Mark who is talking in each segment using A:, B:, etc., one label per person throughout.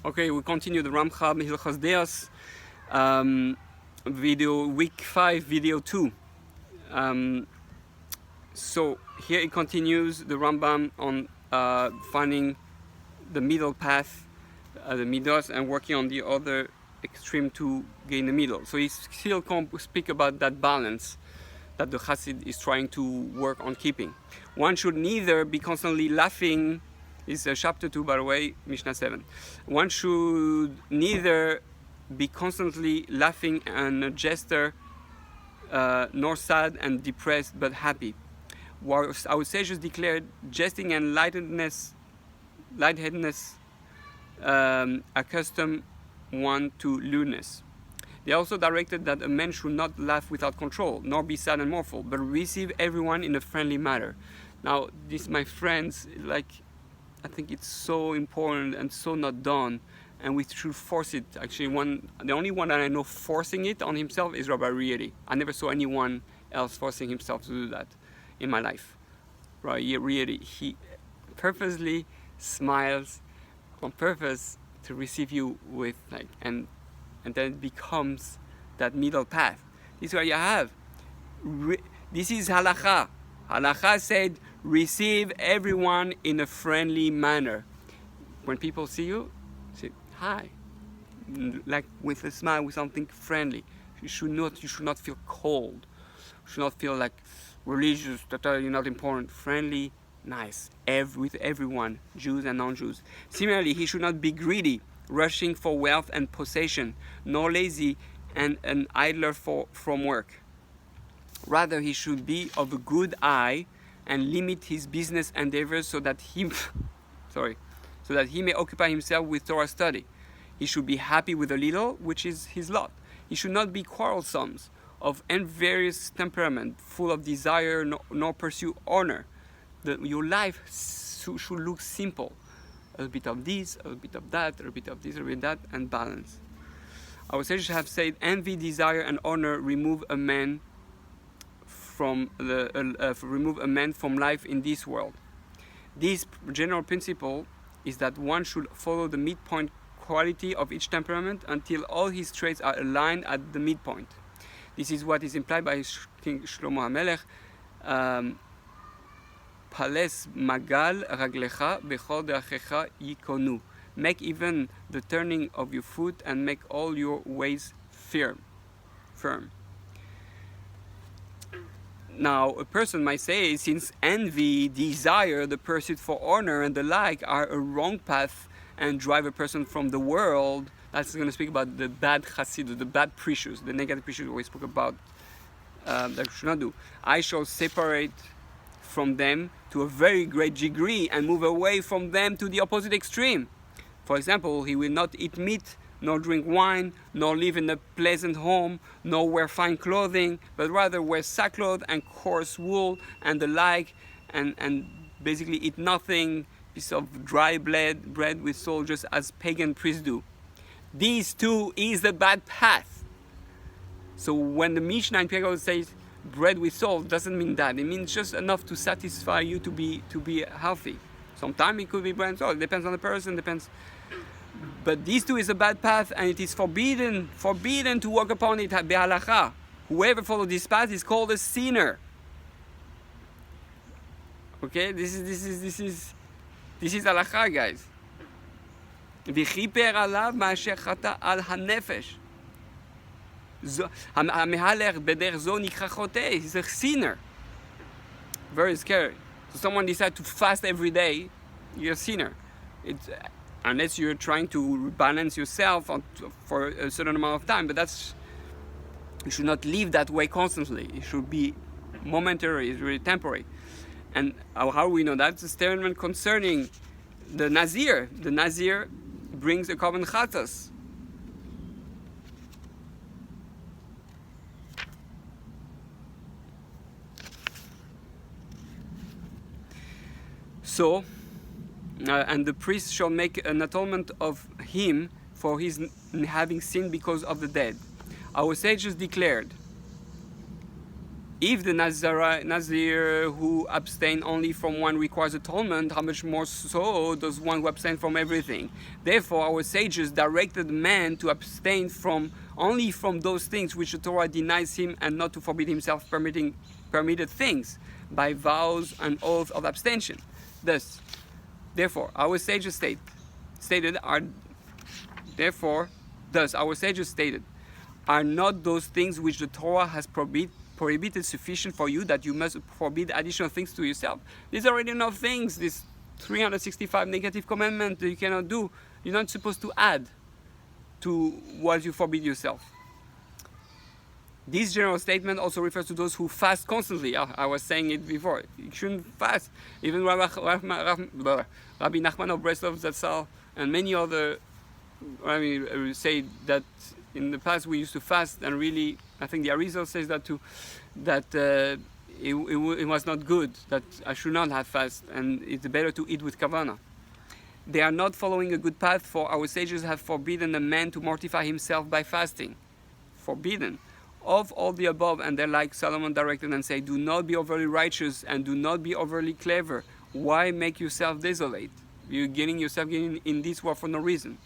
A: Okay, we continue the Ramchal Hilchos Deos, video week 5, video 2. So here it continues the Rambam on finding the middle path, the midos, and working on the other extreme to gain the middle. So he still speak about that balance that the Chassid is trying to work on keeping. One should neither be constantly laughing. This is chapter 2, by the way, Mishnah 7. One should neither be constantly laughing and a jester, nor sad and depressed, but happy. While our sages declared jesting and lightheadedness accustom one to lewdness. They also directed that a man should not laugh without control, nor be sad and mournful, but receive everyone in a friendly manner. Now, this, my friends, I think it's so important and so not done, and we should force it. Actually, the only one that I know forcing it on himself is Rabbi Riedi. I never saw anyone else forcing himself to do that in my life. Rabbi Riedi, he purposely smiles on purpose to receive you with and then it becomes that middle path. This is what you have. This is halakha. Halakha said, receive everyone in a friendly manner. When people see you, say hi, like with a smile, with something friendly. You should not feel cold. You should not feel like religious, that you're not important. Friendly, nice, with everyone, Jews and non-Jews. Similarly, he should not be greedy, rushing for wealth and possession, nor lazy and an idler from work. Rather, he should be of a good eye and limit his business endeavors so that he may occupy himself with Torah study. He should be happy with a little, which is his lot. He should not be quarrelsome, of envious temperament, full of desire, nor pursue honor. Your life should look simple. A bit of this, a bit of that, a bit of this, a bit of that, and balance. Our sages have said, envy, desire, and honor remove a man from life in this world. This general principle is that one should follow the midpoint quality of each temperament until all his traits are aligned at the midpoint. This is what is implied by King Shlomo HaMelech, Pales magal raglecha bechol derechecha yikonu. Make even the turning of your foot and make all your ways firm. Now, a person might say, since envy, desire, the pursuit for honor, and the like are a wrong path and drive a person from the world, that's going to speak about the bad chassidus, the bad PRISHUS, the negative PRISHUS we spoke about, that we should not do. I shall separate from them to a very great degree and move away from them to the opposite extreme. For example, he will not eat meat, nor drink wine, nor live in a pleasant home, nor wear fine clothing, but rather wear sackcloth and coarse wool and the like, and basically eat nothing, piece of dry bread with salt, just as pagan priests do. These two is the bad path. So when the Mishnah in Pirkei says bread with salt, doesn't mean that. It means just enough to satisfy you to be healthy. Sometimes it could be bread and salt. It depends on the person. But these two is a bad path, and it is forbidden to walk upon it behalakha. Whoever follows this path is called a sinner. Okay, this is halakha, guys. V'chiper alav ma'asher chata al hanefesh. Hamehalech beder zo nikra choteh. He's a sinner. Very scary. So someone decides to fast every day, you're a sinner. Unless you're trying to balance yourself for a certain amount of time, but you should not live that way constantly. It should be momentary, it's really temporary. And how do we know that? It's a statement concerning the Nazir. The Nazir brings a korban chatas. So, and the priest shall make an atonement of him for his having sinned because of the dead. Our sages declared If the Nazir who abstain only from one requires atonement, how much more so does one who abstain from everything? Therefore, our sages directed man to abstain only from those things which the Torah denies him, and not to forbid himself permitted things by vows and oaths of abstention. Therefore, our sages stated are not those things which the Torah has prohibited sufficient for you that you must forbid additional things to yourself? There's already enough things, this 365 negative commandments that you cannot do. You're not supposed to add to what you forbid yourself. This general statement also refers to those who fast constantly. I was saying it before. You shouldn't fast. Even Rabbi Nachman of Breslov Zatzal and many other say that in the past we used to fast, and really, I think the Arizal says that too, that it was not good, that I should not have fast, and it's better to eat with kavanah. They are not following a good path, for our sages have forbidden a man to mortify himself by fasting. Forbidden. Of all the above, and they're like Solomon directed and say, do not be overly righteous and do not be overly clever. Why make yourself desolate? You're getting yourself in this war for no reason.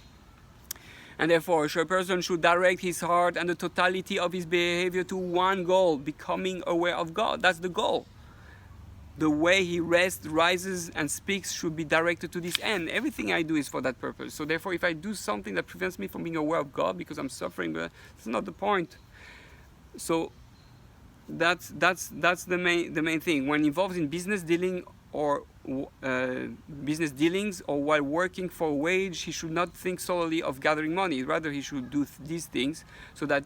A: And therefore, a person should direct his heart and the totality of his behavior to one goal, becoming aware of God. That's the goal. The way he rests, rises, and speaks should be directed to this end. Everything I do is for that purpose. So therefore, if I do something that prevents me from being aware of God because I'm suffering, but that's not the point. So that's the main thing. When involved in business dealings or while working for a wage, he should not think solely of gathering money. Rather, he should do these things so that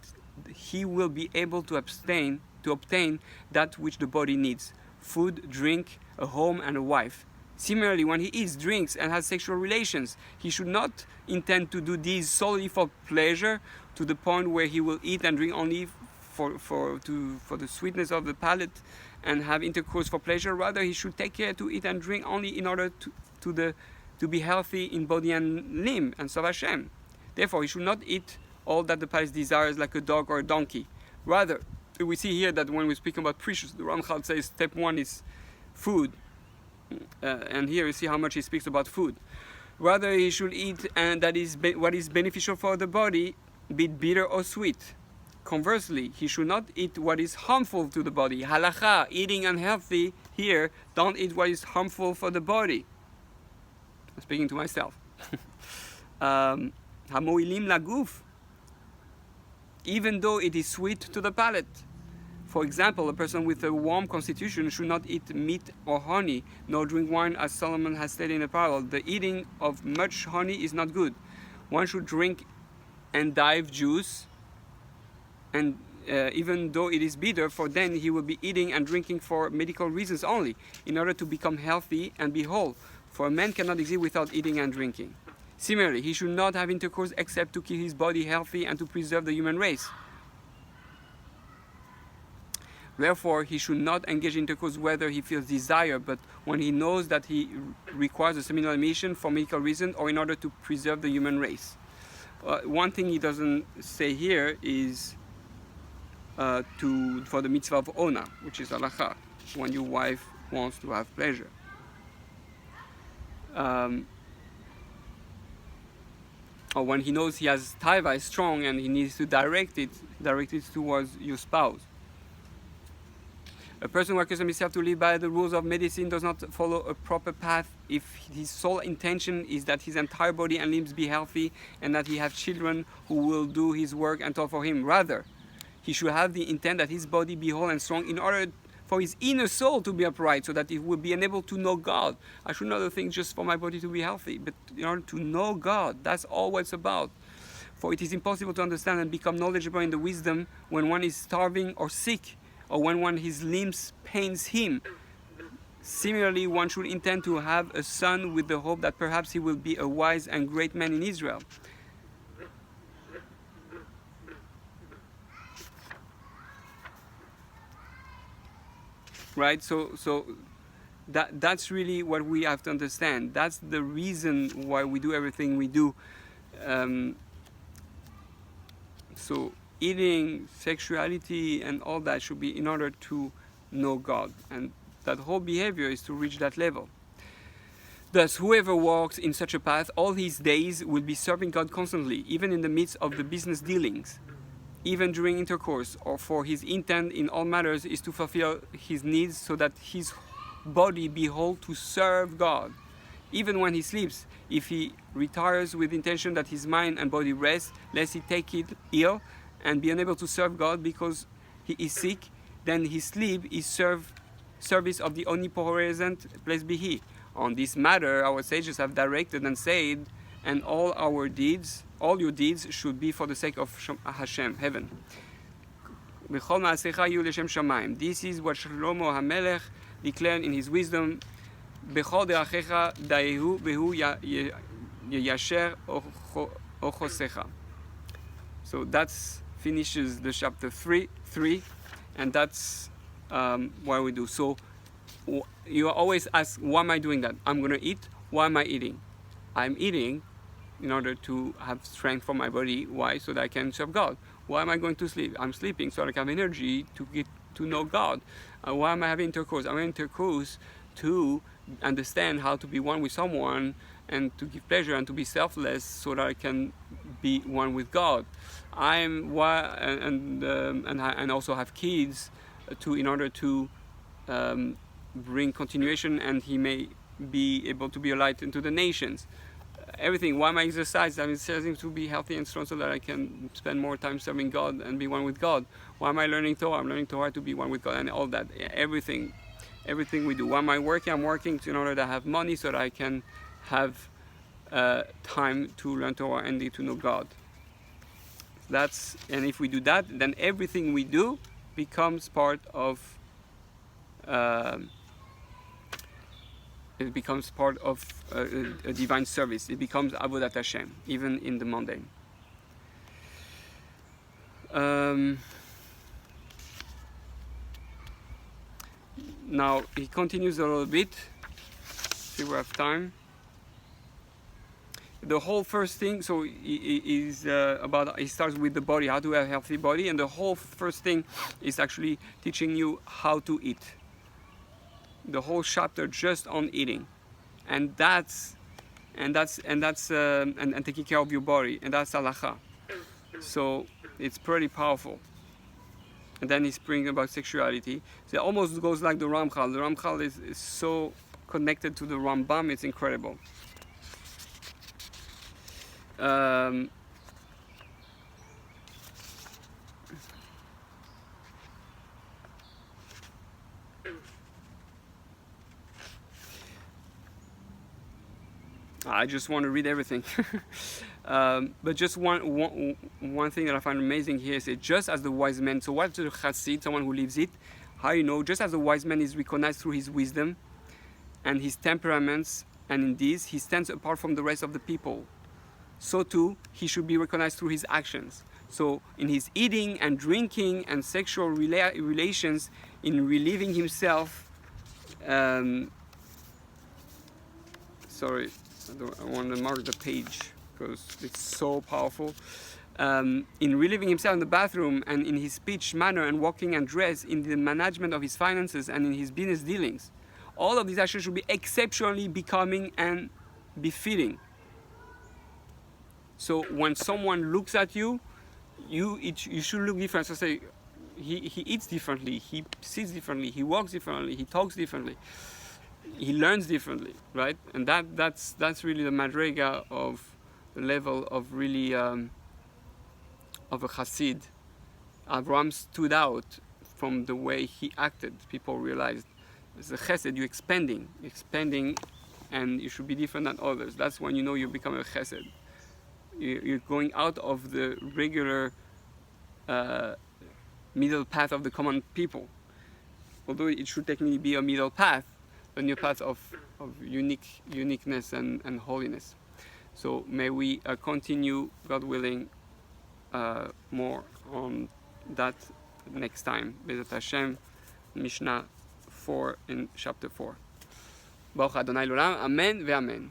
A: he will be able to obtain that which the body needs: food, drink, a home, and a wife. Similarly, when he eats, drinks, and has sexual relations, he should not intend to do these solely for pleasure, to the point where he will eat and drink only for the sweetness of the palate and have intercourse for pleasure. Rather, he should take care to eat and drink only in order to be healthy in body and limb and serve Hashem. Therefore, he should not eat all that the palate desires like a dog or a donkey. Rather, we see here that when we speak about PRISHUS, the Ramchal says step 1 is food, and here you see how much he speaks about food. Rather, he should eat and that is what is beneficial for the body, be it bitter or sweet. Conversely, he should not eat what is harmful to the body. Halacha, eating unhealthy here, don't eat what is harmful for the body. I'm speaking to myself. Hamoilim laguf, even though it is sweet to the palate. For example, a person with a warm constitution should not eat meat or honey, nor drink wine, as Solomon has stated in the parable. The eating of much honey is not good. One should drink endive juice, and even though it is bitter, for then he will be eating and drinking for medical reasons only, in order to become healthy and be whole. For a man cannot exist without eating and drinking. Similarly, he should not have intercourse except to keep his body healthy and to preserve the human race. Therefore, he should not engage in intercourse whether he feels desire, but when he knows that he requires a seminal emission for medical reasons or in order to preserve the human race. One thing he doesn't say here is for the mitzvah of ona, which is halacha, when your wife wants to have pleasure. Or when he knows he has taiva is strong and he needs to direct it towards your spouse. A person who accustoms himself to live by the rules of medicine does not follow a proper path if his sole intention is that his entire body and limbs be healthy and that he have children who will do his work and toil for him. Rather, he should have the intent that his body be whole and strong in order for his inner soul to be upright, so that he will be enabled to know God. I should not do things just for my body to be healthy, but in order to know God. That's all what it's about. For it is impossible to understand and become knowledgeable in the wisdom when one is starving or sick, or when his limbs pains him. Similarly, one should intend to have a son with the hope that perhaps he will be a wise and great man in Israel. Right? So that's really what we have to understand. That's the reason why we do everything we do. So eating, sexuality, and all that should be in order to know God. And that whole behavior is to reach that level. Thus, whoever walks in such a path, all his days will be serving God constantly, even in the midst of the business dealings, even during intercourse, or for his intent in all matters is to fulfill his needs so that his body be whole to serve God. Even when he sleeps, if he retires with intention that his mind and body rest, lest he take it ill and be unable to serve God because he is sick, then his sleep is service of the omnipresent, blessed be he. On this matter, our sages have directed and said, and all your deeds should be for the sake of Hashem, heaven. This is what Shlomo HaMelech declared in his wisdom, Bechol de'achecha dayehu vehu yeyasher ochosecha. So that finishes the chapter 3, and that's what we do. So you always ask, why am I doing that? I'm going to eat. Why am I eating? I'm eating in order to have strength for my body. Why? So that I can serve God. Why am I going to sleep? I'm sleeping so that I can have energy to get to know God. Why am I having intercourse? I'm having intercourse to understand how to be one with someone and to give pleasure and to be selfless so that I can be one with God. And also have kids in order to bring continuation, and he may be able to be a light into the nations. Everything. Why am I exercising? I'm exercising to be healthy and strong so that I can spend more time serving God and be one with God. Why am I learning Torah? I'm learning Torah to be one with God, and all that. Everything we do. Why am I working? I'm working in order to have money so that I can have time to learn Torah and to know God. And if we do that, then everything we do becomes part of a divine service. It becomes Avodat Hashem, even in the mundane. Now he continues a little bit. See, we have time. The whole first thing, so he starts with the body, how to have a healthy body, and the whole first thing is actually teaching you how to eat. The whole chapter just on eating, and taking care of your body, and that's halacha. So it's pretty powerful. And then he's bringing about sexuality. So it almost goes like the Ramchal. The Ramchal is so connected to the Rambam, it's incredible. I just want to read everything. But just one thing that I find amazing here is just as the wise man, so what's the chassid, someone who lives it? How you know? Just as the wise man is recognized through his wisdom and his temperaments, and in this he stands apart from the rest of the people, so too he should be recognized through his actions. So in his eating and drinking and sexual relations, in relieving himself, sorry, I want to mark the page because it's so powerful. In relieving himself in the bathroom, and in his speech, manner, and walking and dress, in the management of his finances, and in his business dealings, all of these actions should be exceptionally becoming and befitting. So when someone looks at you, you should look different. So say, he eats differently, he sits differently, he walks differently, he talks differently, he learns differently, right? And that's really the madrega of the level of really of a chassid. Avraham stood out from the way he acted. People realized it's a chesed. You're expanding, and you should be different than others. That's when you know you become a chesed. You're going out of the regular middle path of the common people. Although it should technically be a middle path, a new path of uniqueness and holiness. So may we continue, God willing, more on that next time. Bezat Hashem, Mishnah 4 in chapter 4. Baruch Adonai L'olam, Amen ve'Amen.